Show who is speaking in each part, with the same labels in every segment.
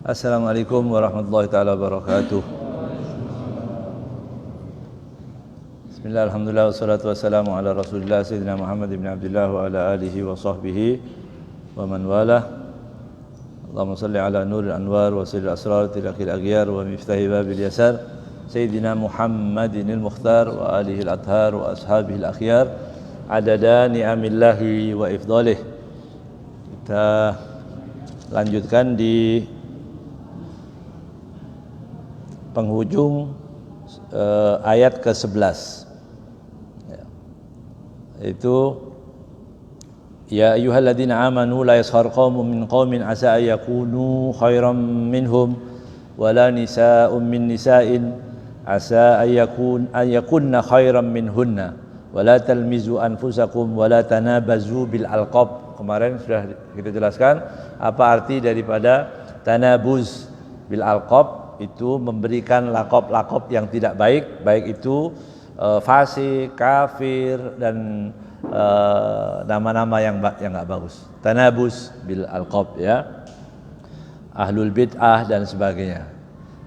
Speaker 1: Assalamualaikum warahmatullahi taala wabarakatuh. Bismillah, alhamdulillah, wassalatu wassalamu ala rasulillah sayyidina Muhammad ibn Abdullah wa ala alihi wa sahbihi wa man walah. Allahumma salli ala nuril anwar wa sirril asrar tilakil aghyar wa miftahi babil yasar sayyidina Muhammadinil mukhtar wa alihi al-athhar wa ashabihi al-akhyar adada ni'amillahi wa ifdalih. Kita lanjutkan di penghujung ayat ke-11 ya. Itu ya ayyuhalladzina amanu la yaskhar qaumun min qaumin asa ay yakunu khairan minhum wala nisaa'un min nisa'in asa ay yakunna khairan minhunna wala talmizu anfusakum wala tanabazu bil alqab. Kemarin sudah kita jelaskan apa arti daripada tanabuz bil alqab, itu memberikan lakop-lakop yang tidak baik, baik itu fasik, kafir, dan nama-nama yang enggak bagus. Tanabus bil alqab ya. Ahlul bid'ah dan sebagainya.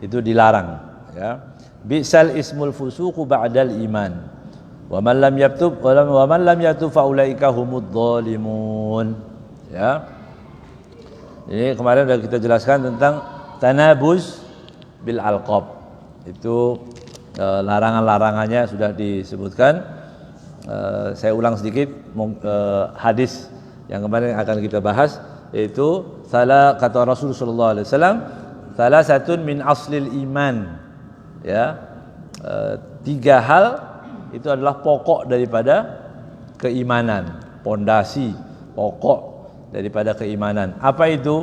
Speaker 1: Itu dilarang ya. Bi'sal ismul fusuqu ba'dal iman. Wa man lam yatub fa ulaika humudz zalimun. Ya. Ini kemarin sudah kita jelaskan tentang tanabus bil alqab. Itu larangan-larangannya sudah disebutkan. Saya ulang sedikit hadis yang kemarin akan kita bahas, yaitu kata Rasulullah sallallahu alaihi wasallam, salasatun min aslil iman. Ya. 3 hal itu adalah pokok daripada keimanan, pondasi pokok daripada keimanan. Apa itu?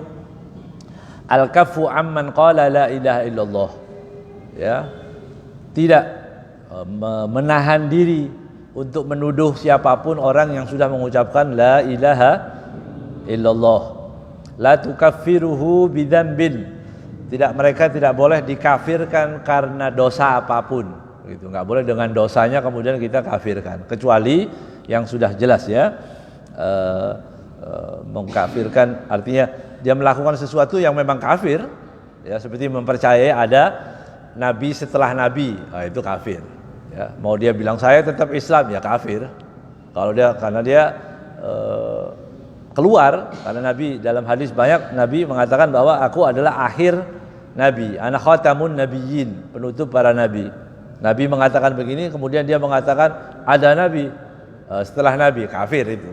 Speaker 1: Al-kafu amman qala la ilaha illallah. Ya. Tidak menahan diri untuk menuduh siapapun orang yang sudah mengucapkan la ilaha illallah. La tukaffiruhu bidzambin. Mereka tidak boleh dikafirkan karena dosa apapun. Gitu. Enggak boleh dengan dosanya kemudian kita kafirkan, kecuali yang sudah jelas ya. Mengkafirkan artinya dia melakukan sesuatu yang memang kafir ya, seperti mempercayai ada nabi setelah nabi, itu kafir ya. Mau dia bilang saya tetap Islam, ya kafir. Kalau dia karena dia keluar, karena nabi dalam hadis banyak nabi mengatakan bahwa aku adalah akhir nabi, ana khatamun nabiyyin, penutup para nabi. Nabi mengatakan begini, kemudian dia mengatakan ada nabi setelah nabi, kafir itu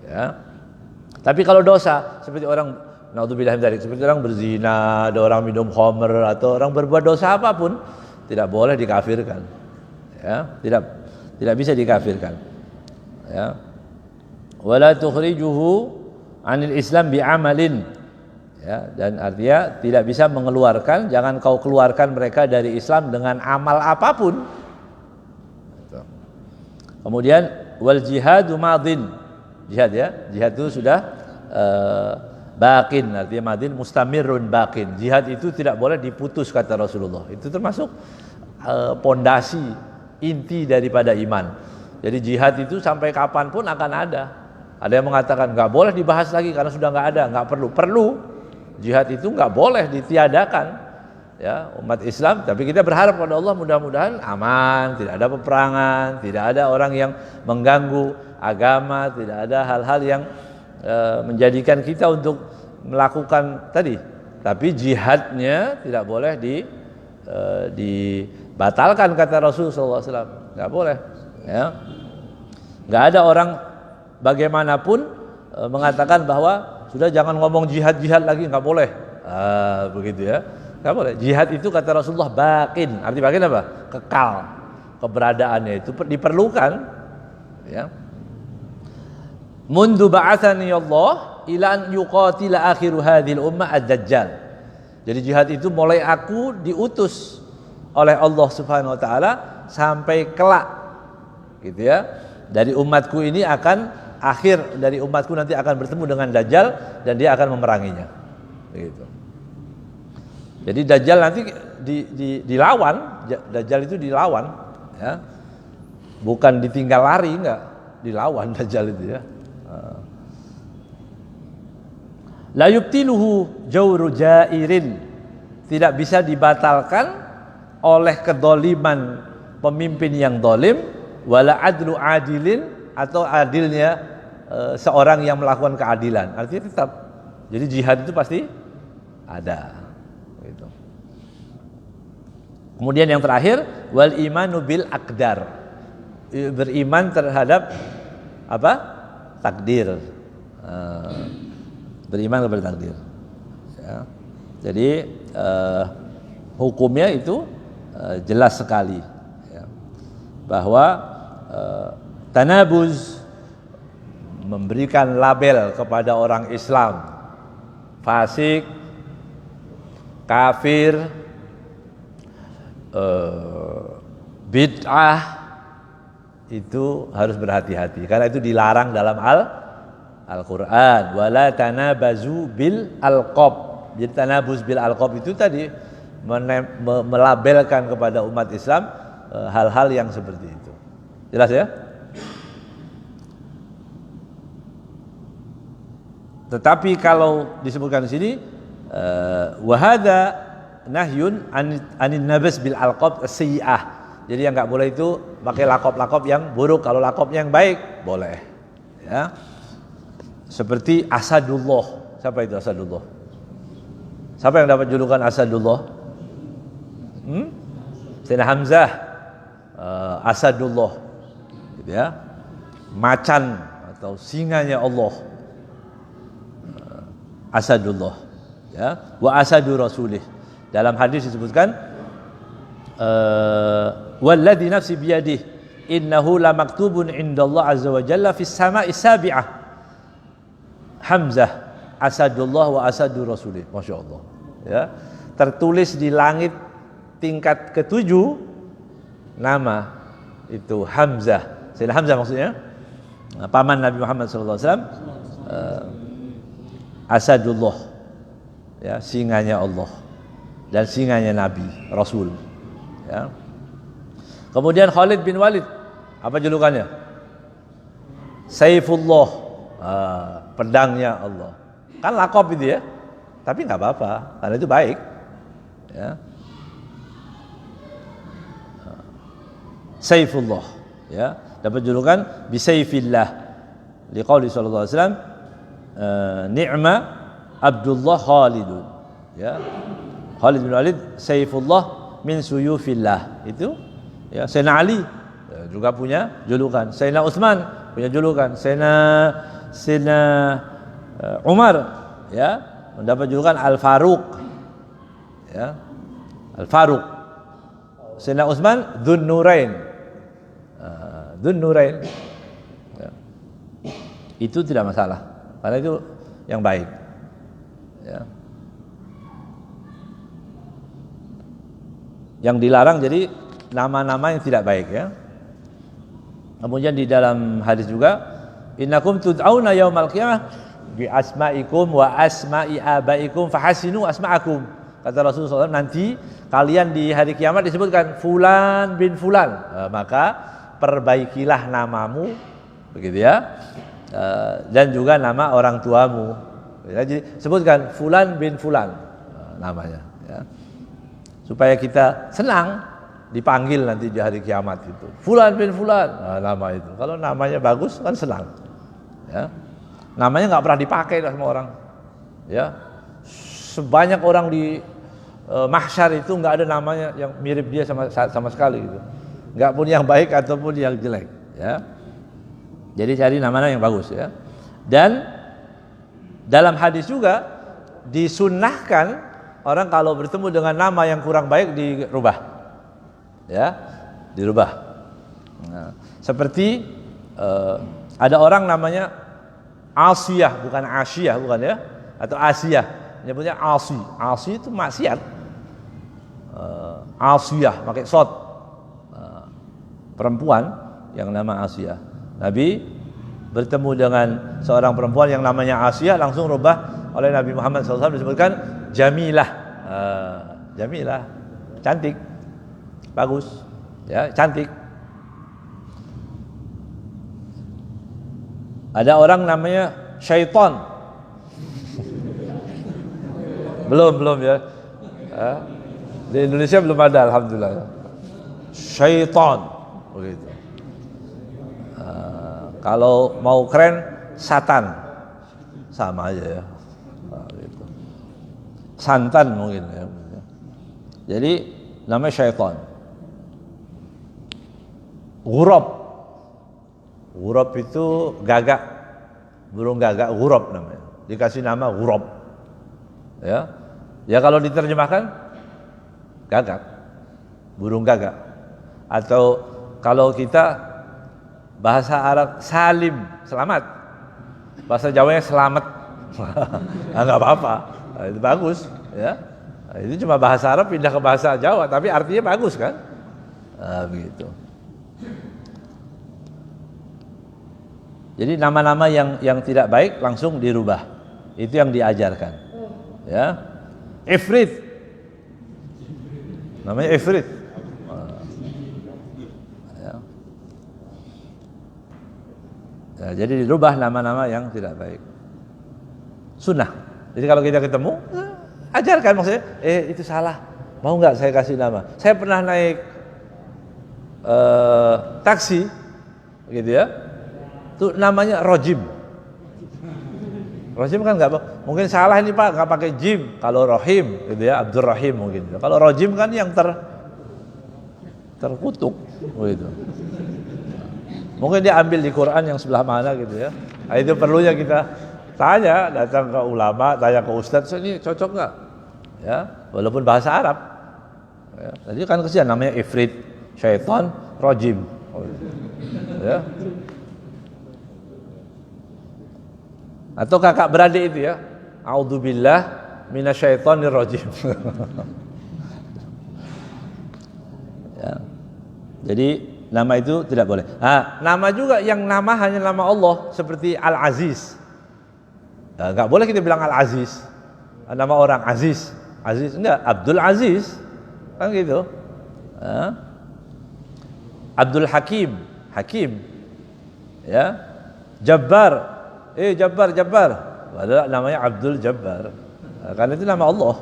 Speaker 1: ya. Tapi kalau dosa seperti orang naudzubillah min dzalik, seperti orang berzina, ada orang minum khamr atau orang berbuat dosa apapun, tidak boleh dikafirkan. Ya, tidak bisa dikafirkan. Ya. Wala tukhrijuhu 'anil Islam bi'amalin. Ya, dan artinya tidak bisa mengeluarkan, jangan kau keluarkan mereka dari Islam dengan amal apapun. Kemudian wal jihadu madin. Jihad ya, jihad itu sudah baqin, artinya madin mustamirun baqin. Jihad itu tidak boleh diputus kata Rasulullah. Itu termasuk pondasi inti daripada iman. Jadi jihad itu sampai kapanpun akan ada. Ada yang mengatakan nggak boleh dibahas lagi karena sudah nggak ada, nggak perlu. Perlu. Jihad itu nggak boleh ditiadakan. Ya, umat Islam, tapi kita berharap pada Allah mudah-mudahan aman, tidak ada peperangan, tidak ada orang yang mengganggu agama, tidak ada hal-hal yang menjadikan kita untuk melakukan tadi. Tapi jihadnya tidak boleh dibatalkan kata Rasulullah SAW, nggak boleh. Ya, nggak ada orang bagaimanapun mengatakan bahwa sudah jangan ngomong jihad lagi, nggak boleh. Begitu ya, nggak boleh. Jihad itu kata Rasulullah baqin, arti baqin apa? Kekal, keberadaannya itu diperlukan. Ya. Mundu ba'atsani Allah ila an yuqatila akhiru hadhil ummah ad-dajjal. Jadi jihad itu mulai aku diutus oleh Allah Subhanahu wa taala sampai kelak gitu ya. Dari umatku ini akhir dari umatku nanti akan bertemu dengan Dajjal dan dia akan memeranginya. Begitu. Jadi Dajjal nanti dilawan, Dajjal itu dilawan, ya. Bukan ditinggal lari, enggak, dilawan Dajjal itu ya. La yubtiluhu jawru jairin, tidak bisa dibatalkan oleh kedoliman pemimpin yang dolim, wala adlu adilin, atau adilnya seorang yang melakukan keadilan. Artinya tetap, jadi jihad itu pasti ada gitu. Kemudian yang terakhir, wal imanu bil aqdar, beriman terhadap apa? Takdir. Beriman kepada takdir ya. Jadi hukumnya itu jelas sekali ya. Bahwa tanabuz, memberikan label kepada orang Islam fasik, kafir, bid'ah, itu harus berhati-hati karena itu dilarang dalam Al-Quran. Wala tanabazu bil alqab. Jadi tanabuz bil alqab itu tadi melabelkan kepada umat Islam hal-hal yang seperti itu. Jelas ya? Tetapi kalau disebutkan di sini wahada nahyun anin nabas bil alqab sayyi'ah. Jadi yang enggak boleh itu pakai lakop-lakop yang buruk. Kalau lakopnya yang baik boleh. Ya. Seperti Asadullah. Siapa itu Asadullah? Siapa yang dapat julukan Asadullah? Sayyidina Hamzah, Asadullah, gitu ya. Macan atau singanya Allah. Asadullah, ya. Wa asadu rasulih. Dalam hadis disebutkan walladzi nafsi biyadihi innahu lamaktubun indallah azza wa jalla fis sama'i sabi'ah. Hamzah Asadullah wa asadu rasulih. Masya Allah ya. Tertulis di langit tingkat ketujuh nama itu Hamzah. Sayyidina Hamzah maksudnya paman Nabi Muhammad SAW, Asadullah ya, singanya Allah dan singanya Nabi Rasul ya. Kemudian Khalid bin Walid, apa julukannya? Saifullah, pedangnya Allah. Kan lakop itu ya, tapi nggak apa-apa karena itu baik ya. Saifullah ya, dapat julukan bisaifillah liqauli sallallahu alaihi wasallam ni'ma Abdullah Khalidun ya. Khalid bin Walid Saifullah min suyufillah, itu ya. Sayyidina Ali juga punya julukan, Sayyidina Utsman punya julukan, Sayyidina Umar ya mendapat julukan Al-Faruq ya. Al-Faruq. Sayyidina Utsman Dzun Nurain. Dzun Nurain ya. Itu tidak masalah karena itu yang baik ya. Yang dilarang jadi nama-nama yang tidak baik ya. Kemudian di dalam hadis juga innakum tud'auna yaumal qiyamah bi asma'ikum wa asma'i abaikum fahasinu asma'akum. Kata Rasulullah SAW, nanti kalian di hari kiamat disebutkan fulan bin fulan, maka perbaikilah namamu begitu ya. Dan juga nama orang tuamu. Jadi sebutkan fulan bin fulan namanya ya. Supaya kita senang dipanggil nanti di hari kiamat itu. Fulan bin fulan, nama itu. Kalau namanya bagus kan senang. Ya. Namanya nggak pernah dipakai sama orang. Ya. Sebanyak orang di mahsyar itu nggak ada namanya yang mirip dia sama sekali gitu. Nggak pun yang baik ataupun yang jelek, ya. Jadi cari nama-nama yang bagus ya. Dan dalam hadis juga disunnahkan orang kalau bertemu dengan nama yang kurang baik dirubah. Ya, dirubah. Nah, seperti ada orang namanya Asiyah, bukan Asyiyah, bukan ya, atau Asiyah, nyebutnya Asi. Asi itu maksiat. Asiyah pakai shot, perempuan yang nama Asiyah. Nabi bertemu dengan seorang perempuan yang namanya Asiyah, langsung rubah oleh Nabi Muhammad SAW, disebutkan Jamilah. Jamilah, cantik, bagus, ya, cantik. Ada orang namanya Syaitan. Belum ya. Di Indonesia belum ada, alhamdulillah. Syaitan, begitu. Kalau mau keren, Satan, sama aja ya. Gitu. Santan mungkin ya. Jadi namanya Syaitan. Ghurab itu gagak, burung gagak, ghurab namanya. Dikasih nama ghurab. Ya kalau diterjemahkan gagak, burung gagak. Atau kalau kita bahasa Arab salim, selamat. Bahasa Jawanya selamat. Enggak apa-apa. Itu bagus, ya. Itu cuma bahasa Arab pindah ke bahasa Jawa, tapi artinya bagus kan? Begitu. Jadi nama-nama yang tidak baik langsung dirubah. Itu yang diajarkan. Ya. Ifrit. Namanya Ifrit. Ya, jadi dirubah nama-nama yang tidak baik. Sunnah. Jadi kalau kita ketemu, ajarkan maksudnya, itu salah. Mau nggak saya kasih nama? Saya pernah naik taksi, gitu ya. Itu namanya Rojim. Rojim kan nggak, mungkin salah ini Pak, nggak pakai Jim. Kalau Rohim, gitu ya, Abdul Rahim mungkin. Kalau Rojim kan yang terkutuk, gitu. Mungkin dia ambil di Quran yang sebelah mana gitu ya. Nah, itu perlunya kita tanya, datang ke ulama, tanya ke ustadz, ini cocok nggak? Ya, walaupun bahasa Arab. Ya, tadi kan kesian namanya Ifrit, Syaitan, Rojim. Ya. Atau kakak beradik itu ya. A'udzubillah minasyaitonir rajim. Ya. Jadi nama itu tidak boleh. Nama juga yang nama hanya nama Allah, seperti Al-Aziz. Enggak boleh kita bilang Al-Aziz. Nama orang Aziz. Aziz enggak, Abdul Aziz. Kan gitu. Abdul Hakim, Hakim. Ya. Jabbar. Jabbar. Padahal namanya Abdul Jabbar. Karena itu nama Allah.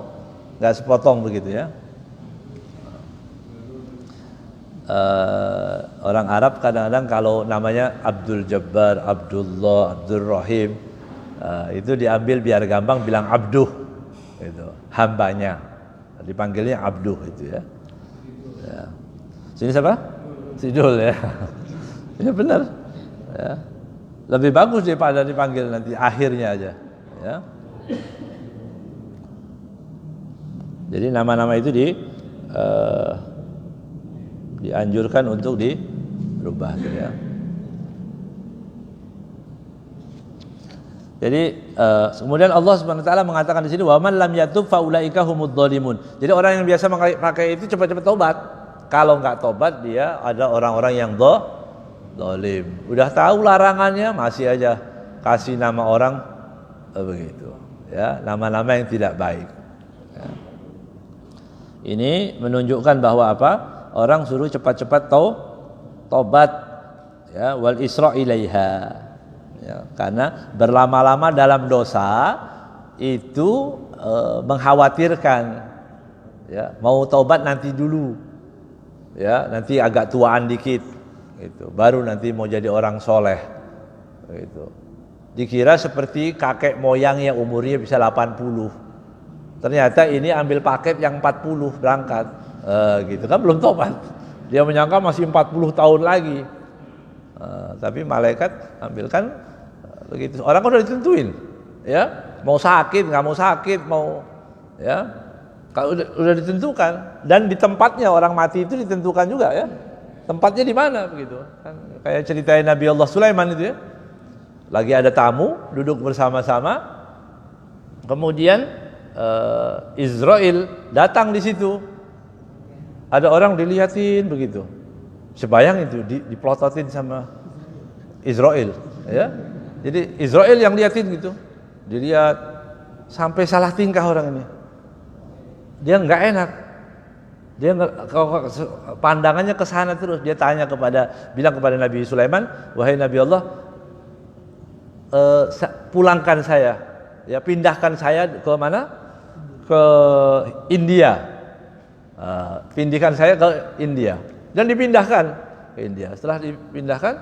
Speaker 1: Enggak sepotong begitu ya. Orang Arab kadang-kadang kalau namanya Abdul Jabbar, Abdullah, Abdul Rahim, itu diambil biar gampang bilang abduh, itu hambanya, dipanggilnya abduh itu ya. Sini siapa? Sidul ya. Ya benar. Ya. Lebih bagus daripada dipanggil nanti akhirnya aja. Ya. Jadi nama-nama itu dianjurkan untuk dirubah ya. Jadi kemudian Allah Subhanahu wa taala mengatakan di sini wa man lam yatub faulaika humudz dzalimun. Jadi orang yang biasa pakai itu cepat-cepat tobat. Kalau enggak tobat dia ada orang-orang yang zalim. Udah tahu larangannya masih aja kasih nama orang begitu. Ya, nama-nama yang tidak baik. Ya. Ini menunjukkan bahwa apa? Orang suruh cepat-cepat tobat ya, wal isra ilaiha. Ya, karena berlama-lama dalam dosa itu mengkhawatirkan. Ya, mau tobat nanti dulu. Ya, nanti agak tuaan dikit gitu. Baru nanti mau jadi orang soleh gitu. Dikira seperti kakek moyang yang umurnya bisa 80. Ternyata ini ambil paket yang 40 berangkat. Gitu kan belum tobat. Dia menyangka masih 40 tahun lagi. Tapi malaikat ambilkan begitu. Orang kan udah ditentuin, ya. Mau sakit, nggak mau sakit, mau ya. Kalau udah ditentukan dan di tempatnya orang mati itu ditentukan juga ya. Tempatnya di mana begitu. Kan kayak ceritain Nabi Allah Sulaiman itu ya. Lagi ada tamu duduk bersama-sama. Kemudian Israel datang di situ. Ada orang dilihatin begitu. Sebayang itu dipelototin sama Israel, ya. Jadi Israel yang liatin gitu, dilihat sampai salah tingkah orang ini. Dia nggak enak, dia pandangannya ke sana terus. Dia bilang kepada Nabi Sulaiman, wahai Nabi Allah, pulangkan saya, ya pindahkan saya ke mana? Ke India. Pindahkan saya ke India. Dan dipindahkan ke India. Setelah dipindahkan,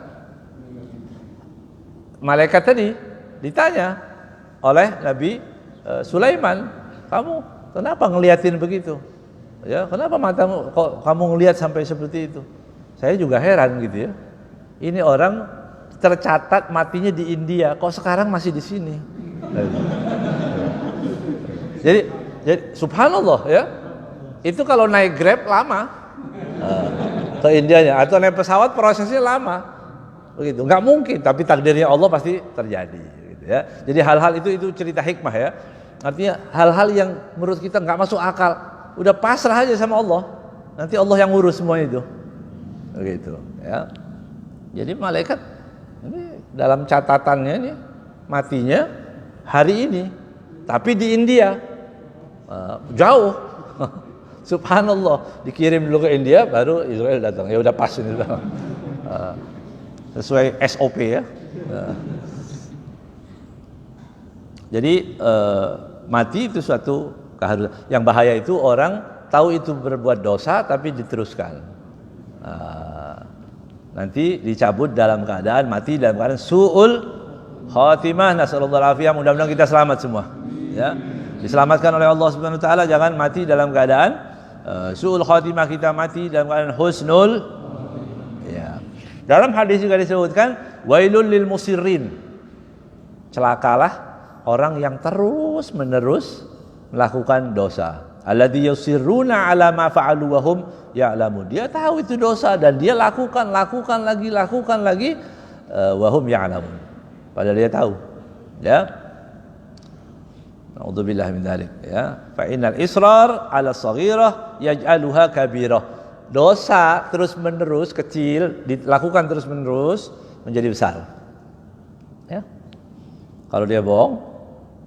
Speaker 1: malaikat tadi ditanya oleh Nabi Sulaiman, kamu kenapa ngeliatin begitu? Ya, kenapa matamu kok kamu ngelihat sampai seperti itu? Saya juga heran gitu ya. Ini orang tercatat matinya di India, kok sekarang masih di sini? Jadi subhanallah ya. Itu kalau naik Grab lama ke Indianya, atau naik pesawat prosesnya lama. Begitu. Enggak mungkin, tapi takdirnya Allah pasti terjadi gitu ya. Jadi hal-hal itu cerita hikmah ya. Artinya hal-hal yang menurut kita enggak masuk akal, udah pasrah aja sama Allah. Nanti Allah yang ngurus semua itu. Begitu ya. Jadi malaikat ini dalam catatannya ini matinya hari ini, tapi di India. Jauh. Subhanallah, dikirim dulu ke India baru Israel datang. Ya udah pas ini sesuai SOP ya. Jadi mati itu suatu keharusan. Yang bahaya itu orang tahu itu berbuat dosa tapi diteruskan. Nanti dicabut dalam keadaan mati dalam keadaan su'ul khatimah. Nasallallahu alaihi wasallam. Mudah-mudahan kita selamat semua. Ya. Diselamatkan oleh Allah Subhanahu wa taala, jangan mati dalam keadaan su'ul khatimah, kita mati dalam keadaan husnul. Ya. Dalam hadis juga disebutkan wailul lil musirrin. Celakalah orang yang terus-menerus melakukan dosa. Alladzi yusirruna ala ma fa'alu wa hum ya'lamun. Dia tahu itu dosa dan dia lakukan lagi wa hum ya'lamun. Padahal dia tahu. Ya. Na'udzubillah min dzalik ya. Fa innal israr 'ala shaghirah yaj'aluha kabirah. Dosa terus-menerus kecil dilakukan terus-menerus menjadi besar. Ya. Kalau dia bohong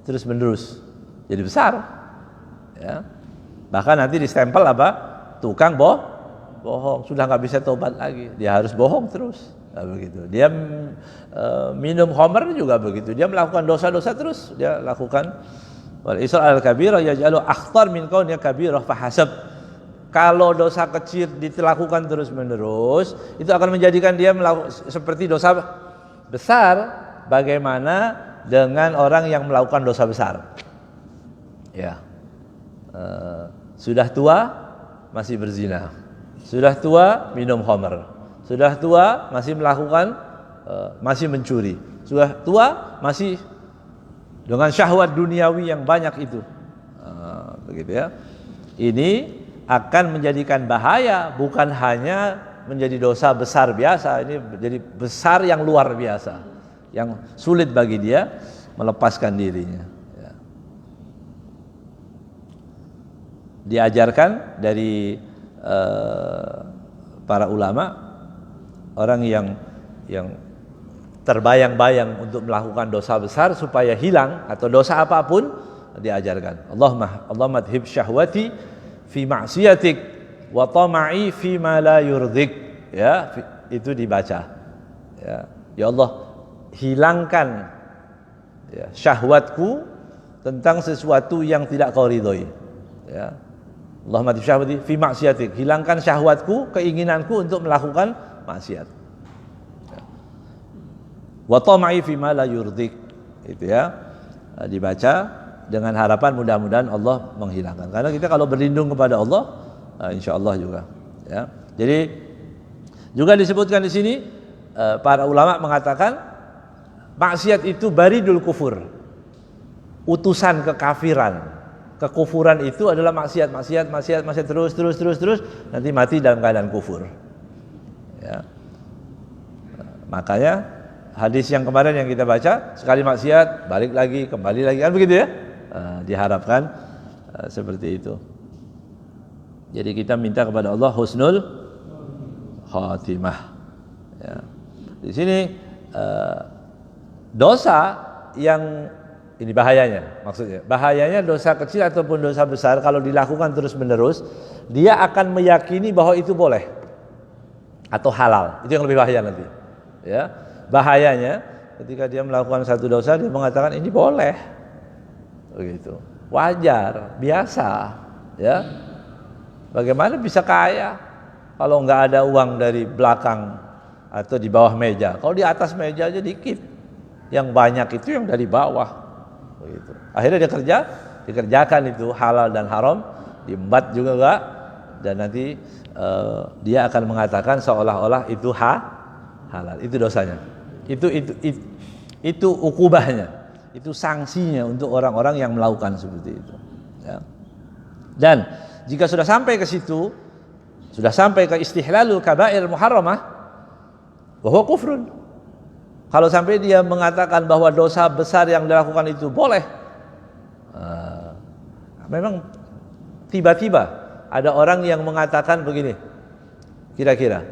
Speaker 1: terus-menerus jadi besar. Ya. Bahkan nanti distempel apa? Tukang bohong. Sudah enggak bisa tobat lagi. Dia harus bohong terus. Nah, begitu. Dia minum khamr juga begitu. Dia melakukan dosa-dosa terus dia lakukan. Wal isra al-kabirah yaj'alu akhtar min kaunnya kabirah fahasab. Kalau dosa kecil dilakukan terus-menerus, itu akan menjadikan dia seperti dosa besar. Bagaimana dengan orang yang melakukan dosa besar? Ya. Sudah tua masih berzina. Sudah tua minum khamr. Sudah tua masih melakukan masih mencuri. Sudah tua masih dengan syahwat duniawi yang banyak itu, begitu ya. Ini akan menjadikan bahaya, bukan hanya menjadi dosa besar biasa, ini menjadi besar yang luar biasa, yang sulit bagi dia melepaskan dirinya. Ya. Diajarkan dari para ulama, orang yang terbayang-bayang untuk melakukan dosa besar supaya hilang atau dosa apapun diajarkan. Allahumma adhib syahwati fi ma'siyatik wa tama'i fi ma la yurdik. Ya, itu dibaca. Ya Allah, hilangkan ya, syahwatku tentang sesuatu yang tidak kau ridhoi. Ya. Allahumma adhib syahwati fi ma'siyatik. Hilangkan syahwatku, keinginanku untuk melakukan maksiat. Wa tama'i fi ma la yurdik. Itu ya. Dibaca dengan harapan mudah-mudahan Allah menghilangkan. Karena kita kalau berlindung kepada Allah, insyaallah juga ya. Jadi juga disebutkan di sini para ulama mengatakan maksiat itu baridul kufur. Utusan kekafiran. Kekufuran itu adalah maksiat terus nanti mati dalam keadaan kufur. Ya. Makanya hadis yang kemarin yang kita baca, sekali maksiat balik lagi, kembali lagi, kan begitu ya? Diharapkan seperti itu. Jadi kita minta kepada Allah husnul khatimah. Ya. Di sini dosa yang ini bahayanya, maksudnya bahayanya dosa kecil ataupun dosa besar kalau dilakukan terus-menerus, dia akan meyakini bahwa itu boleh atau halal. Itu yang lebih bahaya nanti. Ya, bahayanya ketika dia melakukan satu dosa dia mengatakan ini boleh, begitu, wajar, biasa. Ya, bagaimana bisa kaya kalau nggak ada uang dari belakang atau di bawah meja? Kalau di atas meja aja dikit, yang banyak itu yang dari bawah. Begitu. Akhirnya dia dikerjakan itu halal dan haram, diembat juga enggak, dan nanti dia akan mengatakan seolah-olah itu halal. Itu dosanya. Itu ukubahnya. Itu sanksinya untuk orang-orang yang melakukan seperti itu. Ya. Dan jika sudah sampai ke situ, sudah sampai ke istihlalul kaba'ir muharramah, bahwa kufrun. Kalau sampai dia mengatakan bahwa dosa besar yang dilakukan itu boleh, memang tiba-tiba ada orang yang mengatakan begini, kira-kira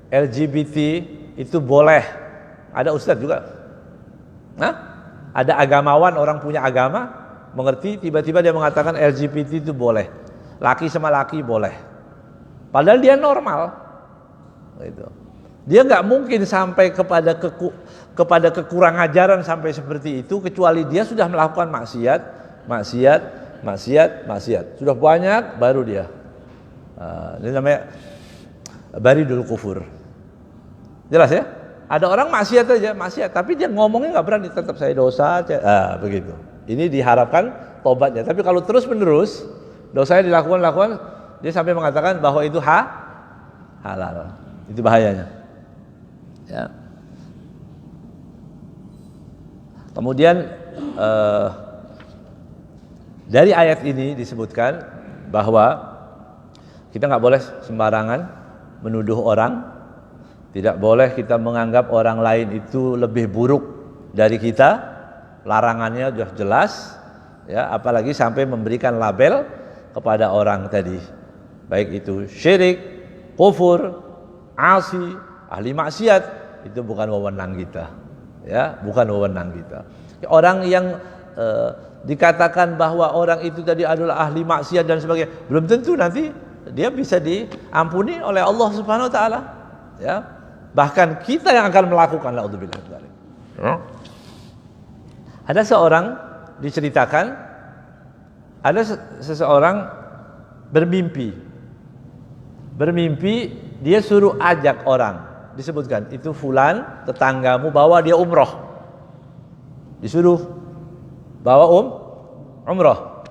Speaker 1: LGBT itu boleh. Ada ustadz juga, ada agamawan, orang punya agama, mengerti, tiba-tiba dia mengatakan LGBT itu boleh, laki sama laki boleh, padahal dia normal, gitu. Dia nggak mungkin sampai kepada kekurang ajaran sampai seperti itu kecuali dia sudah melakukan maksiat. Sudah banyak baru dia. Ini namanya baridul kufur. Jelas ya? Ada orang maksiat, tapi dia ngomongnya nggak berani, tetap saya dosa. Begitu. Ini diharapkan tobatnya. Tapi kalau terus menerus dosanya dilakukan, dia sampai mengatakan bahwa itu halal. Itu bahayanya. Ya. Kemudian dari ayat ini disebutkan bahwa kita nggak boleh sembarangan menuduh orang, tidak boleh kita menganggap orang lain itu lebih buruk dari kita, larangannya sudah jelas, ya, apalagi sampai memberikan label kepada orang tadi, baik itu syirik, kufur, asi, ahli maksiat. Itu bukan wewenang kita, ya, bukan wewenang kita. Orang yang dikatakan bahwa orang itu tadi adalah ahli maksiat dan sebagainya, belum tentu nanti dia bisa diampuni oleh Allah Subhanahu Wa Taala, ya. Bahkan kita yang akan melakukan, naudzubillah. Ada seorang diceritakan, ada seseorang bermimpi, dia suruh ajak orang. Disebutkan itu fulan tetanggamu, bawa dia umroh, disuruh bawa umroh,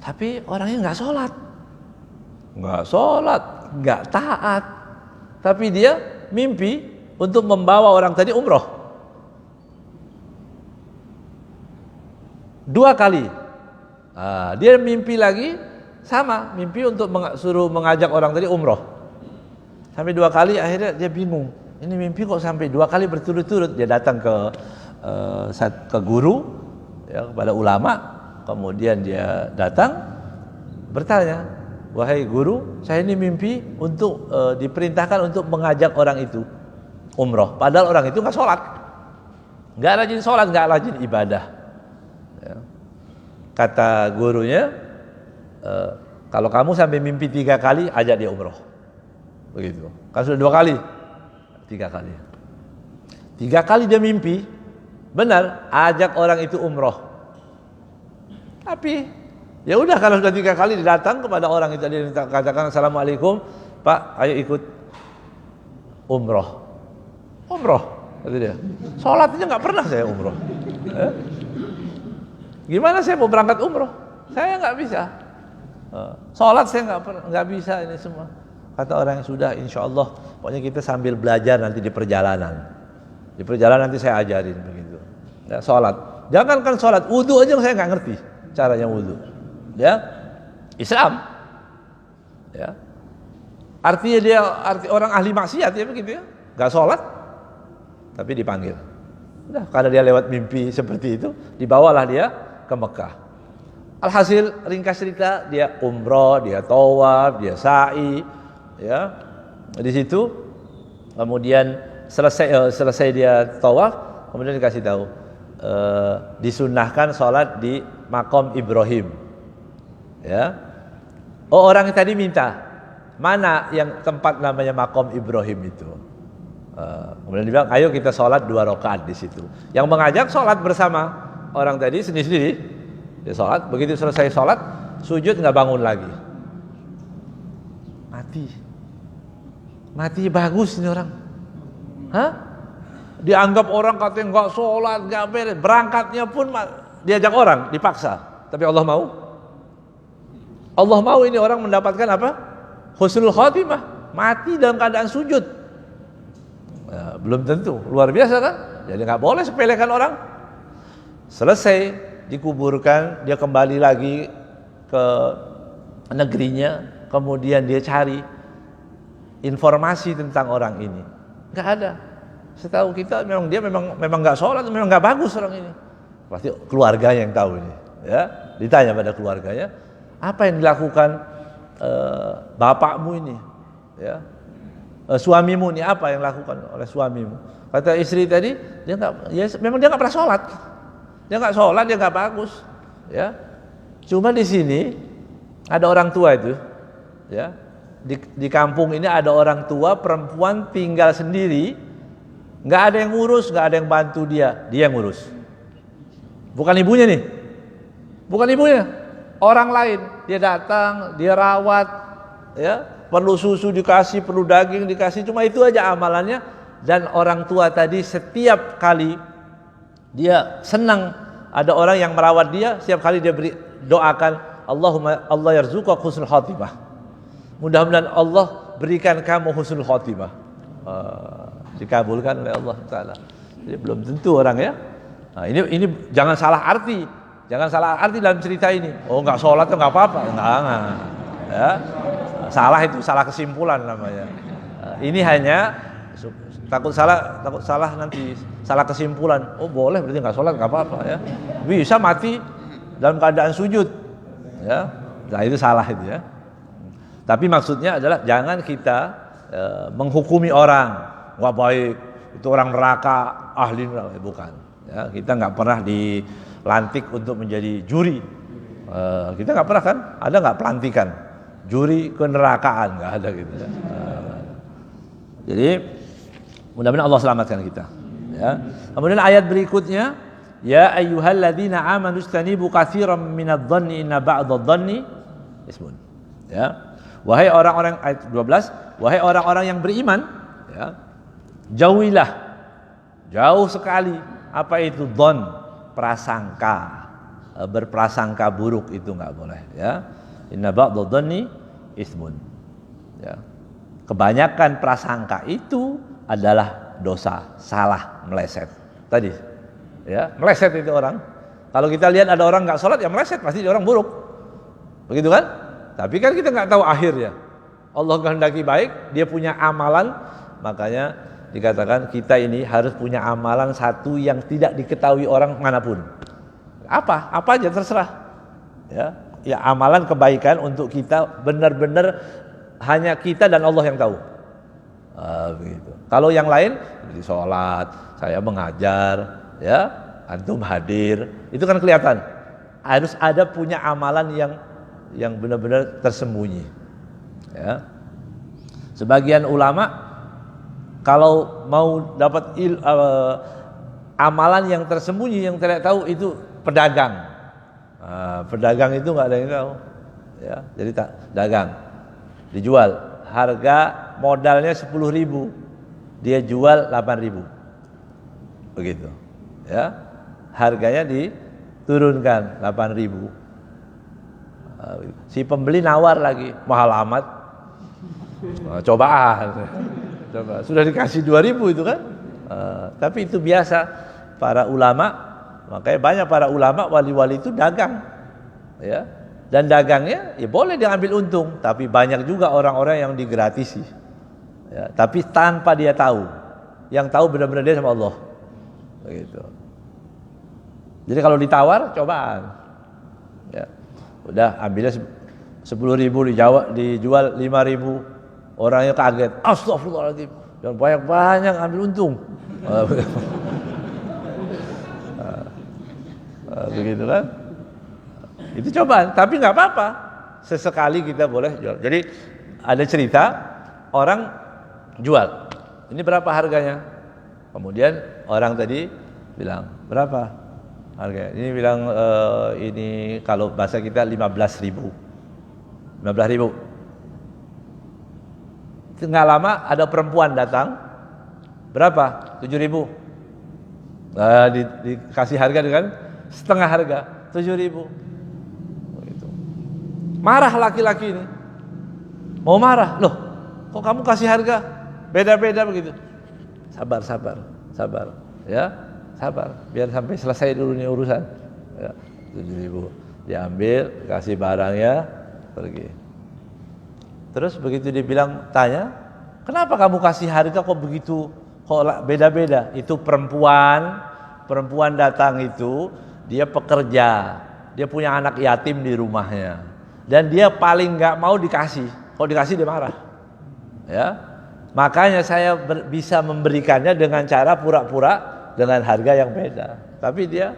Speaker 1: tapi orangnya nggak sholat, nggak taat, tapi dia mimpi untuk membawa orang tadi umroh 2 kali. Dia mimpi lagi sama, mimpi untuk suruh mengajak orang tadi umroh. Sampai 2 kali, akhirnya dia bingung. Ini mimpi kok sampai 2 kali berturut-turut. Dia datang ke guru, ya, kepada ulama. Kemudian dia datang bertanya, wahai guru, saya ini mimpi untuk diperintahkan untuk mengajak orang itu umroh. Padahal orang itu nggak sholat, nggak rajin sholat, nggak rajin ibadah. Ya. Kata gurunya, kalau kamu sampai mimpi 3 kali, ajak dia umroh. Begitu. Kan sudah 2 kali, 3 kali. 3 kali dia mimpi, benar, ajak orang itu umroh. Tapi ya udah, kalau sudah 3 kali datang kepada orang itu, dia katakan assalamualaikum, Pak, ayo ikut umroh. Kata dia. Sholatnya nggak pernah saya umroh. Gimana saya mau berangkat umroh? Saya nggak bisa. Sholat saya nggak bisa ini semua. Kata orang yang sudah, insya Allah, pokoknya kita sambil belajar nanti di perjalanan. Di perjalanan nanti saya ajarin begitu. Ya, sholat. Jangankan sholat, wudu aja saya nggak ngerti caranya wudu. Ya, Islam. Ya, artinya orang ahli maksiat ya begitu ya, nggak sholat, tapi dipanggil. Udah, karena dia lewat mimpi seperti itu, dibawalah dia ke Mekah. Alhasil ringkas cerita, dia umroh, dia tawaf, dia sa'i. ya. Di situ kemudian selesai dia tawaf, kemudian dikasih tahu disunnahkan sholat di makom Ibrahim, ya. Oh, orang yang tadi minta mana yang tempat namanya makom Ibrahim itu. Kemudian dia bilang, ayo kita sholat 2 rakaat di situ. Yang mengajak sholat bersama orang tadi sendiri-sendiri, dia sholat. Begitu selesai sholat, sujud nggak bangun lagi, mati bagus ini orang. Hah? Dianggap orang katanya nggak sholat, nggak beres, berangkatnya pun diajak orang, dipaksa. Tapi Allah mau. Allah mau ini orang mendapatkan apa? Husnul khotimah, mati dalam keadaan sujud. Ya, belum tentu, luar biasa kan? Jadi nggak boleh sepelekan orang. Selesai dikuburkan, dia kembali lagi ke negerinya, kemudian dia cari informasi tentang orang ini. Nggak ada. Setahu kita memang nggak sholat, memang nggak bagus orang ini. Pasti keluarganya yang tahu ini. Ya, ditanya pada keluarganya, apa yang dilakukan bapakmu ini? Ya. Suamimu ini apa yang dilakukan oleh suamimu? Kata istri tadi, memang dia nggak pernah sholat. Dia nggak sholat, dia nggak bagus. Ya. Cuma di sini ada orang tua itu, ya. Di kampung ini ada orang tua perempuan tinggal sendiri, nggak ada yang ngurus, nggak ada yang bantu dia yang ngurus. Bukan ibunya nih, bukan ibunya, orang lain. Dia datang, dia rawat, ya. Perlu susu dikasih, perlu daging dikasih, cuma itu aja amalannya. Dan orang tua tadi setiap kali dia senang ada orang yang merawat dia, setiap kali dia doakan, Allahumma Allah yarzuqa husnul khotimah. Mudah-mudahan Allah berikan kamu husnul khotimah. Dikabulkan oleh Allah Ta'ala. Jadi belum tentu orang, ya. Nah, ini jangan salah arti. Jangan salah arti dalam cerita ini. Oh, nggak sholat tuh nggak apa-apa. Enggak. Ya. Salah itu, salah kesimpulan namanya. Ini hanya takut salah nanti, salah kesimpulan. Oh, boleh berarti nggak sholat nggak apa-apa, ya. Bisa mati dalam keadaan sujud, ya. Nah, itu salah itu, ya. Tapi maksudnya adalah jangan kita menghukumi orang, nggak baik, itu orang neraka, ahli neraka, bukan. Ya, kita nggak pernah dilantik untuk menjadi juri. Kita nggak pernah kan? Ada nggak pelantikan? Juri kenerakaan, nggak ada gitu, ya. Jadi mudah-mudahan Allah selamatkan kita, ya. Kemudian ayat berikutnya, ya ayyuhalladzina amanu istanibu katsiran minadh-dhanni inna ba'dadh-dhanni ismun. Ya. Wahai orang-orang, ayat 12, wahai orang-orang yang beriman, ya. Jauh sekali apa itu dhon, prasangka. Berprasangka buruk itu nggak boleh, ya. Inna ba'dadh-dhanni ismun, ya. Kebanyakan prasangka itu adalah dosa, salah, meleset. Tadi, ya, meleset itu orang. Kalau kita lihat ada orang nggak sholat, ya meleset, pasti dia orang buruk, begitu kan? Tapi kan kita nggak tahu akhirnya. Allah kehendaki baik, dia punya amalan, makanya dikatakan kita ini harus punya amalan satu yang tidak diketahui orang manapun. Apa aja terserah, ya. Ya, amalan kebaikan untuk kita benar-benar hanya kita dan Allah yang tahu. Begitu. Kalau yang lain seperti sholat, saya mengajar, ya, antum hadir, itu kan kelihatan. Harus ada punya amalan yang benar-benar tersembunyi. Ya. Sebagian ulama kalau mau dapat amalan yang tersembunyi yang tidak tahu itu pedagang. Pedagang itu nggak ada yang tahu, ya. Jadi dagang, dijual, harga modalnya 10.000, dia jual 8.000, begitu, ya. Harganya diturunkan 8.000. Si pembeli nawar lagi, mahal amat. Coba sudah dikasih 2.000 itu kan. Tapi itu biasa para ulama. Makanya banyak para ulama, wali-wali itu dagang, ya. Dan dagangnya ya boleh diambil untung, tapi banyak juga orang-orang yang digratisi, ya. Tapi tanpa dia tahu, yang tahu benar-benar dia sama Allah, begitu. Jadi kalau ditawar, cobaan, ya. Udah ambilnya 10.000, dijual 5.000, orangnya kaget, astagfirullahaladzim, jangan banyak-banyak ambil untung. Begitu kan? Itu cobaan, tapi nggak apa-apa. Sesekali kita boleh jual. Jadi ada cerita orang jual. Ini berapa harganya? Kemudian orang tadi bilang berapa harganya? Ini bilang ini kalau bahasa kita 15.000. 15.000. Nggak lama ada perempuan datang. Berapa? 7.000. Dikasih harga dengan setengah harga, 7.000. Begitu. Marah laki-laki ini. Mau marah, loh, kok kamu kasih harga beda-beda begitu? Sabar, ya, sabar. Biar sampai selesai dulu nih urusan. Ya, 7.000 diambil, kasih barangnya, pergi. Terus begitu dibilang, tanya, kenapa kamu kasih harga kok begitu, kok beda-beda? Itu perempuan datang itu, dia pekerja, dia punya anak yatim di rumahnya, dan dia paling nggak mau dikasih. Kalau dikasih dia marah, ya. Makanya saya bisa memberikannya dengan cara pura-pura dengan harga yang beda. Tapi dia,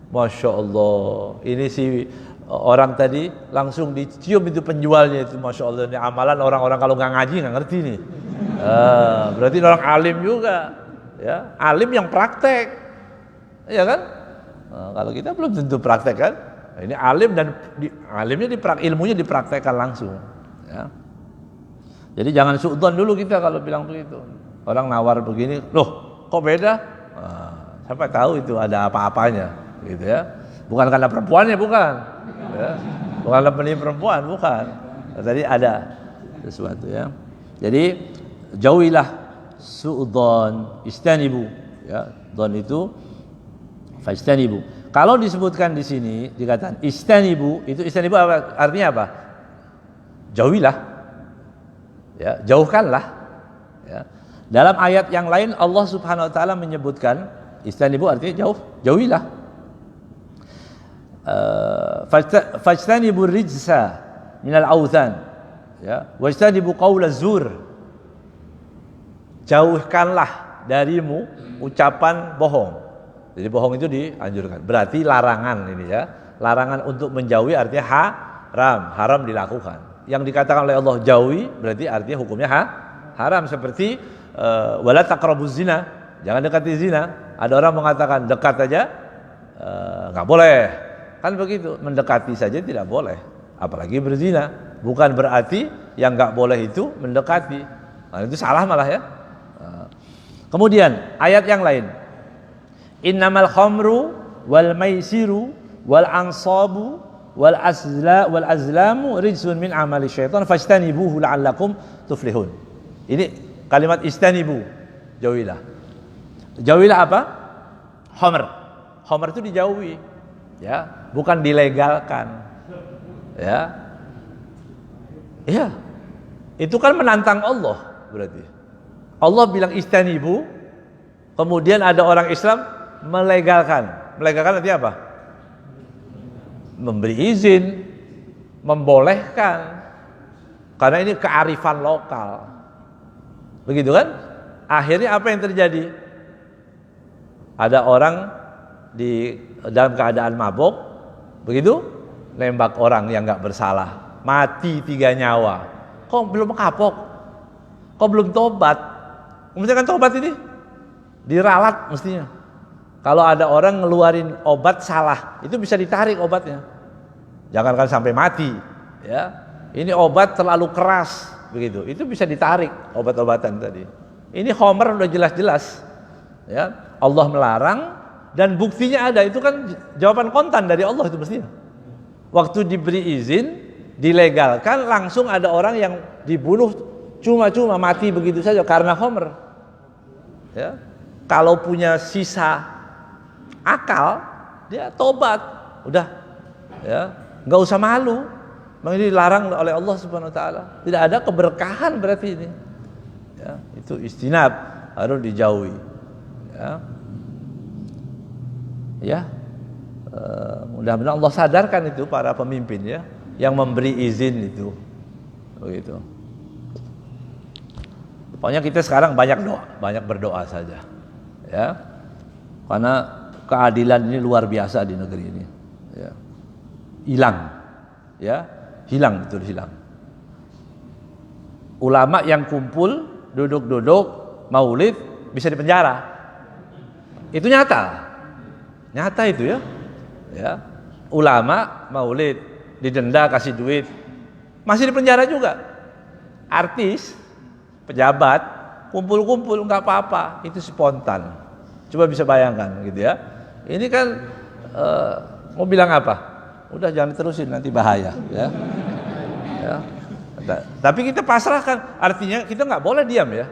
Speaker 1: masya Allah, ini si orang tadi langsung dicium itu penjualnya itu, masya Allah, ini amalan orang-orang kalau nggak ngaji nggak ngerti nih. Berarti orang alim juga, ya, alim yang praktek, ya kan? Kalau kita belum tentu praktek kan? Ini alim dan alimnya ilmunya dipraktekkan langsung. Ya. Jadi jangan suudzon dulu kita kalau bilang begitu. Orang nawar begini, loh, kok beda? Siapa tahu itu ada apa-apanya, gitu ya. Bukan karena perempuannya, bukan. Ya. Bukan karena penilai perempuan, bukan. Tadi ada sesuatu ya. Jadi jauhilah suudzon, istanibu. Ya, dzon itu fastanibu. Kalau disebutkan di sini dikatakan istanibu, itu istanibu artinya apa? Jauhilah, ya, jauhkanlah. Ya. Dalam ayat yang lain Allah Subhanahu Wa Taala menyebutkan istanibu artinya jauhilah. Fajtanibu rijsa minal authan, ya, wajtanibu qaula zur. Jauhkanlah darimu ucapan bohong. Jadi bohong itu dianjurkan. Berarti larangan ini ya. Larangan untuk menjauhi artinya haram dilakukan. Yang dikatakan oleh Allah jauhi berarti artinya hukumnya haram, seperti wala taqrabuz zina, jangan dekati zina. Ada orang mengatakan dekat aja nggak boleh, kan begitu, mendekati saja tidak boleh, apalagi berzina. Bukan berarti yang nggak boleh itu mendekati, nah, itu salah malah ya. Kemudian ayat yang lain, innamal khamru wal maisiru wal ansabu wal azlamu rijsun min amali syaitan fajtanibuhu la'allakum tuflihun. Ini kalimat istanibu, jauhilah. Jauhilah apa? Khamr itu dijauhi, ya, bukan dilegalkan. Ya. Iya. Itu kan menantang Allah berarti. Allah bilang istanibu, kemudian ada orang Islam melegalkan. Melegalkan artinya apa? Memberi izin, membolehkan, karena ini kearifan lokal, begitu kan? Akhirnya apa yang terjadi? Ada orang dalam keadaan mabuk, begitu, nembak orang yang nggak bersalah, mati 3 nyawa. Kok belum kapok? Kok belum tobat? Mestinya kan tobat ini diralat mestinya. Kalau ada orang ngeluarin obat salah, itu bisa ditarik obatnya. Jangankan sampai mati, ya. Ini obat terlalu keras, begitu. Itu bisa ditarik obat-obatan tadi. Ini khamr udah jelas-jelas, ya. Allah melarang dan buktinya ada. Itu kan jawaban kontan dari Allah itu mestinya. Waktu diberi izin, dilegalkan, langsung ada orang yang dibunuh cuma-cuma mati begitu saja karena khamr. Ya. Kalau punya sisa akal, dia tobat, udah, ya, nggak usah malu. Memang ini dilarang oleh Allah Subhanahu Wa Taala. Tidak ada keberkahan berarti ini. Ya, itu istinab, harus dijauhi. Ya, ya, mudah-mudahan Allah sadarkan itu para pemimpin ya, yang memberi izin itu, begitu. Pokoknya kita sekarang banyak berdoa saja, ya, karena keadilan ini luar biasa di negeri ini, ya. Hilang, betul hilang. Ulama yang kumpul, duduk maulid bisa dipenjara, itu nyata itu ya. Ulama maulid didenda, kasih duit, masih dipenjara juga. Artis, pejabat, kumpul-kumpul nggak apa-apa, itu spontan. Coba bisa bayangkan gitu ya. Ini kan mau bilang apa? Udah jangan terusin nanti bahaya ya. Tapi kita pasrahkan, artinya kita nggak boleh diam ya.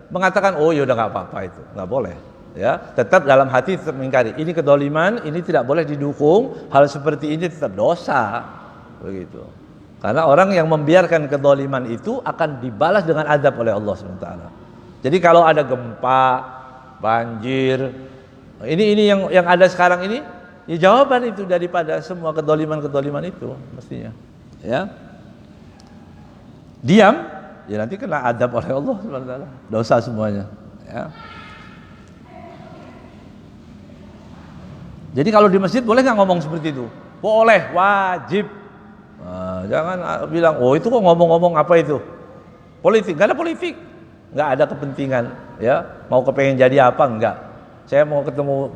Speaker 1: Mengatakan oh ya udah nggak apa-apa, itu nggak boleh ya. Tetap dalam hati tetap mengingkari. Ini kedoliman, ini tidak boleh didukung. Hal seperti ini tetap dosa begitu. Karena orang yang membiarkan kedoliman itu akan dibalas dengan azab oleh Allah SWT. Jadi kalau ada gempa, banjir, ini yang ada sekarang ini, ya jawaban itu daripada semua kedoliman itu mestinya. Ya, diam, ya nanti kena azab oleh Allah SWT. Dosa semuanya. Ya. Jadi kalau di masjid boleh nggak ngomong seperti itu? Boleh, wajib. Nah, jangan bilang, oh itu kok ngomong-ngomong apa itu? Politik, nggak ada politik, nggak ada kepentingan, ya. Mau kepengen jadi apa enggak? Saya mau ketemu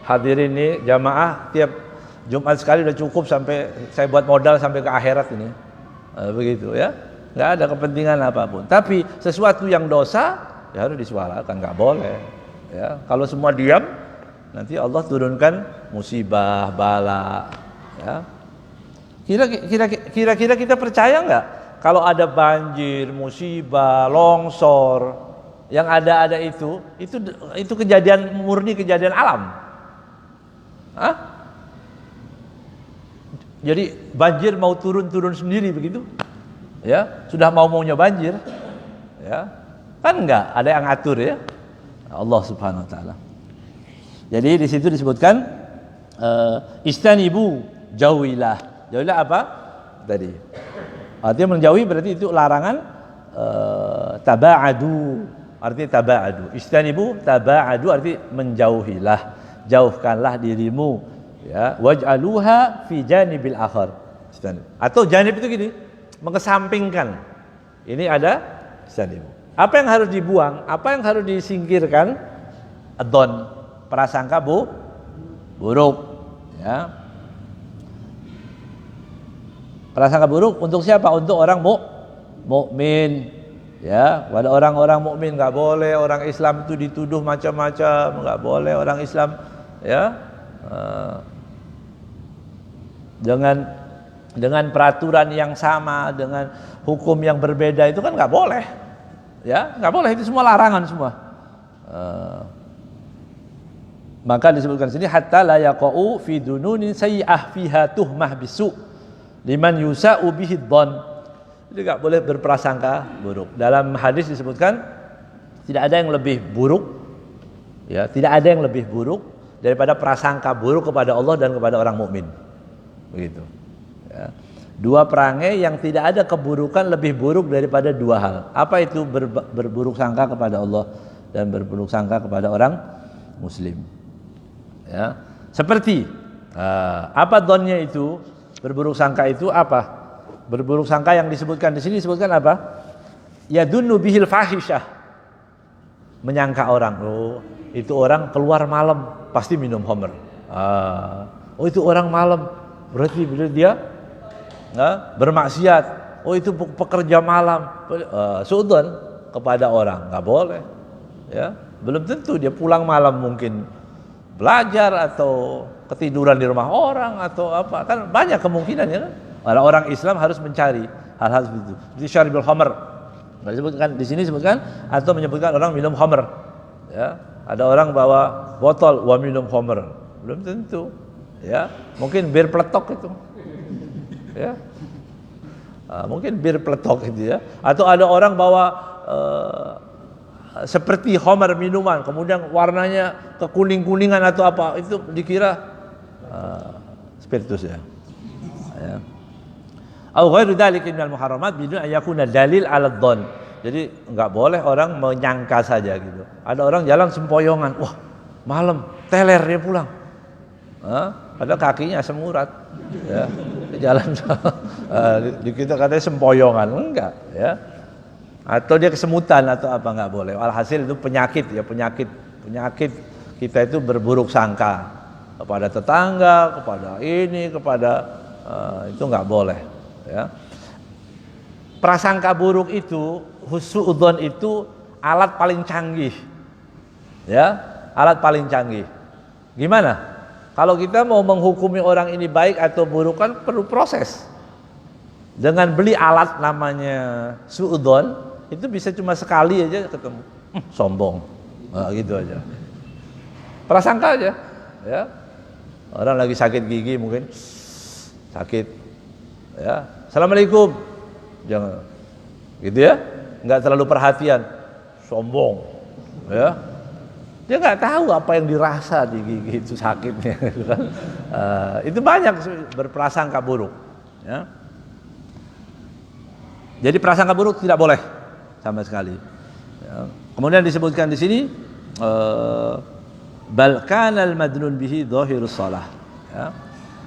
Speaker 1: hadirin ini jamaah tiap Jumat sekali udah cukup, sampai saya buat modal sampai ke akhirat ini, begitu ya. Nggak ada kepentingan apapun. Tapi sesuatu yang dosa ya harus disuarakan, nggak boleh. Ya, kalau semua diam, nanti Allah turunkan musibah, bala, ya. Kira-kira kita percaya nggak kalau ada banjir, musibah, longsor, yang ada itu kejadian murni, kejadian alam? Hah? Jadi banjir mau turun sendiri begitu? Ya, sudah maunya banjir, ya kan enggak ada yang atur ya, Allah Subhanahu Wa Taala. Jadi di situ disebutkan istanibu jauhilah. Jauhilah apa? Tadi. Artinya menjauhi berarti itu larangan taba'adu. Artinya taba'adu. Istanibu taba'adu arti menjauhilah. Jauhkanlah dirimu, ya. Waj'aluha fi janibil akhar. Atau janib itu gini, mengesampingkan. Ini ada istanibu. Apa yang harus dibuang? Apa yang harus disingkirkan? Adon, prasangka buruk, ya. Prasangka buruk untuk siapa? Untuk orang mukmin, ya. Pada orang-orang mukmin nggak boleh. Orang Islam itu dituduh macam-macam, nggak boleh orang Islam, ya. Dengan peraturan yang sama, dengan hukum yang berbeda itu kan nggak boleh, ya, nggak boleh. Itu semua larangan semua. Maka disebutkan sini hatta la yaqau fi dununin sayyi'ah fiha tuhmah bisu' liman yusa'u bihi dhon. Jadi enggak boleh berprasangka buruk. Dalam hadis disebutkan tidak ada yang lebih buruk, ya, tidak ada yang lebih buruk daripada prasangka buruk kepada Allah dan kepada orang mukmin. Begitu. Ya. Dua perangai yang tidak ada keburukan lebih buruk daripada dua hal. Apa itu? Berburuk sangka kepada Allah dan berburuk sangka kepada orang muslim. Ya. Seperti apa dhonnya itu? Berburuk sangka itu apa? Berburuk sangka yang disebutkan di sini disebutkan apa? Yadunnu bihil fahisyah. Menyangka orang, oh itu orang keluar malam pasti minum khamr. Oh itu orang malam berarti dia bermaksiat. Oh itu pekerja malam. Suudzon kepada orang, nggak boleh. Ya, belum tentu dia pulang malam mungkin belajar atau ketiduran di rumah orang atau apa, kan banyak kemungkinannya kan. Orang Islam harus mencari hal-hal seperti itu. Seperti syaribul khamr. Enggak disebutkan di sini disebutkan atau menyebutkan orang minum khamr. Ya, ada orang bawa botol wa minum khamr. Belum tentu. Ya, mungkin bir peletok itu. Ya. Mungkin bir peletok itu ya. Atau ada orang bawa seperti khamr minuman, kemudian warnanya kekuning-kuningan atau apa, itu dikira spiritus ya. Au ghairu dzalika minal muharramat bidun an yakuna dalil 'ala dhon. Jadi nggak boleh orang menyangka saja gitu. Ada orang jalan sempoyongan, wah malam teler dia pulang. Padahal kakinya asam urat. Ya, jalan di kita katanya sempoyongan, enggak ya. Atau dia kesemutan atau apa, nggak boleh. Alhasil itu penyakit ya, penyakit kita itu berburuk sangka kepada tetangga, kepada ini, kepada itu nggak boleh ya. Prasangka buruk itu, husnudzon itu alat paling canggih ya, alat paling canggih. Gimana kalau kita mau menghukumi orang ini baik atau buruk, kan perlu proses. Dengan beli alat namanya suudzon, itu bisa cuma sekali aja ketemu, sombong, gitu aja. Prasangka aja, ya. Orang lagi sakit gigi mungkin, sakit, ya. Assalamualaikum, jangan, gitu ya. Nggak terlalu perhatian, sombong, ya. Dia nggak tahu apa yang dirasa di gigi itu sakitnya, kan? Itu banyak berprasangka buruk, ya. Jadi prasangka buruk tidak boleh sama sekali. Ya. Kemudian disebutkan di sini, bal kana al madlul bihi dhahirus shalah, ya.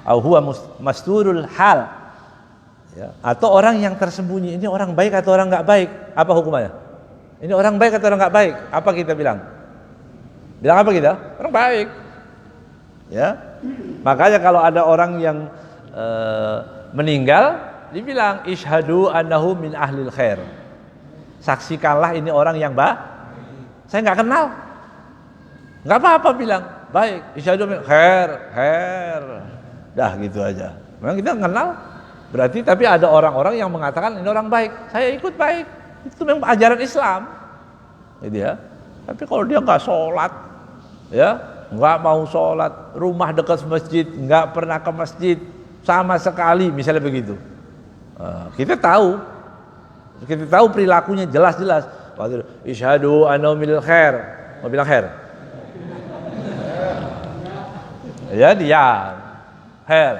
Speaker 1: Au huwa masturul hal, ya. Atau orang yang tersembunyi, ini orang baik atau orang nggak baik, apa hukumannya? Ini orang baik atau orang nggak baik? Apa kita bilang? Bilang apa kita? Orang baik, ya. Makanya kalau ada orang yang meninggal, dibilang ishadu annahu min ahlil khair. Saksikanlah ini orang yang baik. Saya nggak kenal, nggak apa-apa bilang baik. Ishadu min khair, dah gitu aja. Memang kita kenal, berarti tapi ada orang-orang yang mengatakan ini orang baik. Saya ikut baik. Itu memang ajaran Islam, gitu ya. Tapi kalau dia nggak sholat, ya, nggak mau sholat, rumah dekat masjid, nggak pernah ke masjid sama sekali, misalnya begitu, kita tahu perilakunya jelas-jelas. Waktu isyhadu anna minal khair, mau bilang khair, ya dia khair,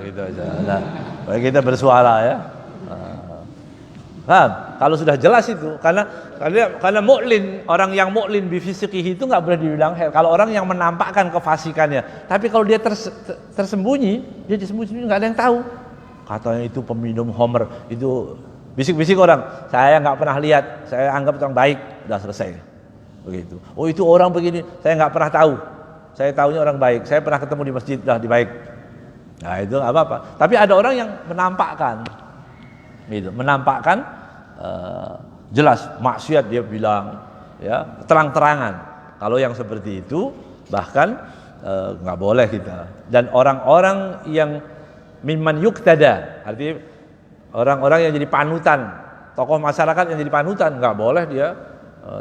Speaker 1: gitu aja. Nah, kita bersuara ya. Paham? Kalau sudah jelas itu, karena mu'lin, orang yang mu'lin bifisikihi itu nggak boleh dibilang khair. Kalau orang yang menampakkan kefasikannya, tapi kalau dia tersembunyi, dia disembunyi, nggak ada yang tahu. Katanya itu peminum homer, itu bisik-bisik orang, saya nggak pernah lihat, saya anggap orang baik, udah selesai. Begitu. Oh itu orang begini, saya nggak pernah tahu, saya tahunya orang baik, saya pernah ketemu di masjid, udah di baik. Nah itu nggak apa-apa. Tapi ada orang yang menampakkan. Gitu, menampakkan jelas maksiat dia bilang, ya, terang-terangan. Kalau yang seperti itu bahkan nggak boleh kita. Dan orang-orang yang mimman yuktada, artinya orang-orang yang jadi panutan, tokoh masyarakat yang jadi panutan, nggak boleh dia,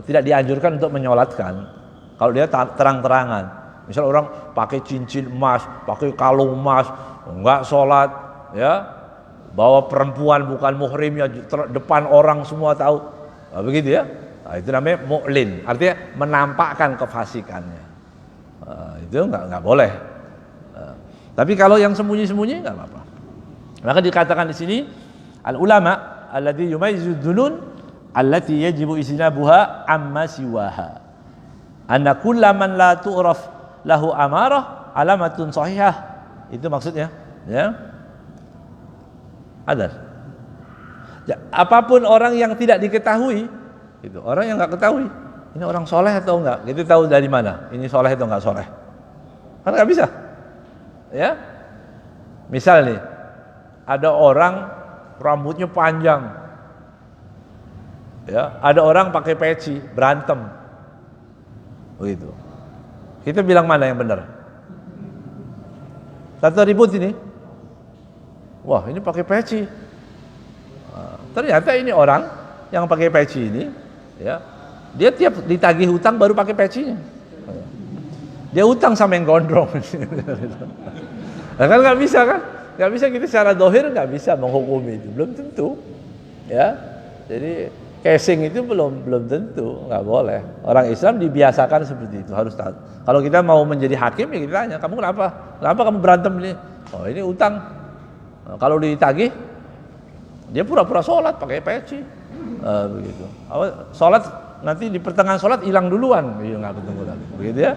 Speaker 1: tidak dianjurkan untuk menyolatkan. Kalau dia terang-terangan, misal orang pakai cincin emas, pakai kalung emas, nggak sholat, ya. Bawa perempuan bukan muhrimnya depan orang semua tahu, begitu ya. Nah, itu namanya mu'lin, artinya menampakkan kefasikannya. Itu nggak boleh. Tapi kalau yang sembunyi-sembunyi nggak apa-apa. Maka dikatakan di sini al ulama alladzi yumayyizu dzunun allati yajibu istinabuha amma siwaha. Anna kullaman la tu'raf lahu amarah alamatun sahihah. Itu maksudnya, ya. Ada. Ya, apapun orang yang tidak diketahui, itu orang yang nggak ketahui, ini orang soleh atau enggak, kita tahu dari mana? Ini soleh atau enggak soleh? Kan nggak bisa, ya. Misal nih, ada orang rambutnya panjang, ya, ada orang pakai peci berantem, begitu. Kita bilang mana yang benar? Satu ribut ini. Wah ini pakai peci, ternyata ini orang yang pakai peci ini, ya, dia tiap ditagih hutang baru pakai pecinya, dia hutang sama yang gondrong. Nah, kan nggak bisa kan, nggak bisa kita secara dohir nggak bisa menghukumi itu, belum tentu, ya. Jadi casing itu belum tentu, nggak boleh. Orang Islam dibiasakan seperti itu, harus tahu. Kalau kita mau menjadi hakim ya kita tanya, kamu kenapa kamu berantem ini? Oh ini hutang. Nah, kalau ditagih, dia pura-pura sholat pakai peci. Begitu. Sholat nanti di pertengahan sholat hilang duluan, nggak ketemu lagi, begitu ya.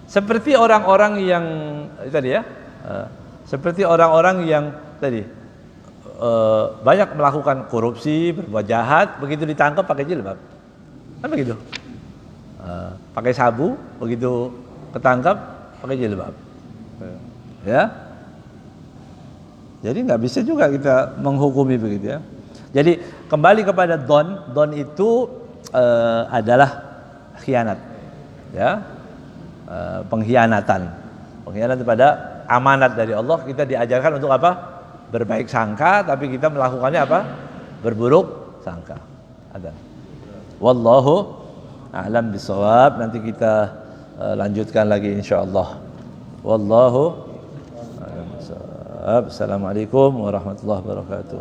Speaker 1: Seperti orang-orang yang tadi ya, seperti orang-orang yang tadi banyak melakukan korupsi, berbuat jahat, begitu ditangkap pakai jilbab, kan begitu. Pakai sabu, begitu ketangkap pakai jilbab, ya. Jadi nggak bisa juga kita menghukumi begitu ya. Jadi kembali kepada don itu adalah khianat, ya, pengkhianatan pada amanat dari Allah. Kita diajarkan untuk apa? Berbaik sangka, tapi kita melakukannya apa? Berburuk sangka. Ada. Wallahu a'lam bishawab. Nanti kita lanjutkan lagi insyaallah. Wallahu a'lam bishawab. Assalamualaikum warahmatullahi wabarakatuh.